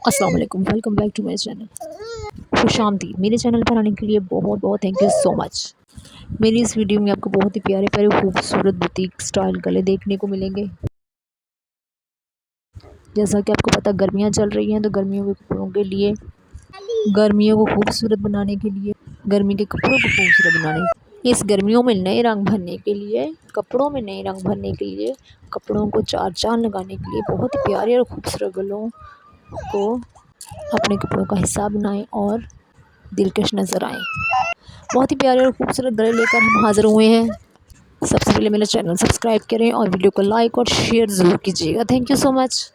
अस्सलाम वालेकुम, welcome back to my channel. खुशामदीद। मेरे चैनल पर आने के लिए बहुत बहुत थैंक यू सो मच। मेरी इस वीडियो में आपको बहुत ही प्यारे प्यारे खूबसूरत बुटीक स्टाइल गले देखने को मिलेंगे। जैसा कि आपको पता गर्मियां चल रही हैं, तो गर्मियों के कपड़ों के लिए, गर्मियों को खूबसूरत बनाने के लिए, गर्मी के कपड़ों को खूबसूरत बनाने, इस गर्मियों में नए रंग भरने के लिए, कपड़ों में नए रंग भरने के लिए, कपड़ों को चार चांद लगाने के लिए बहुत ही प्यारे और खूबसूरत गलों को अपने कपड़ों का हिस्सा बनाएं और दिलकश नज़र आएँ। बहुत ही प्यारे और खूबसूरत गले लेकर हम हाज़िर हुए हैं। सबसे पहले मेरा चैनल सब्सक्राइब करें और वीडियो को लाइक और शेयर ज़रूर कीजिएगा। Thank you so much.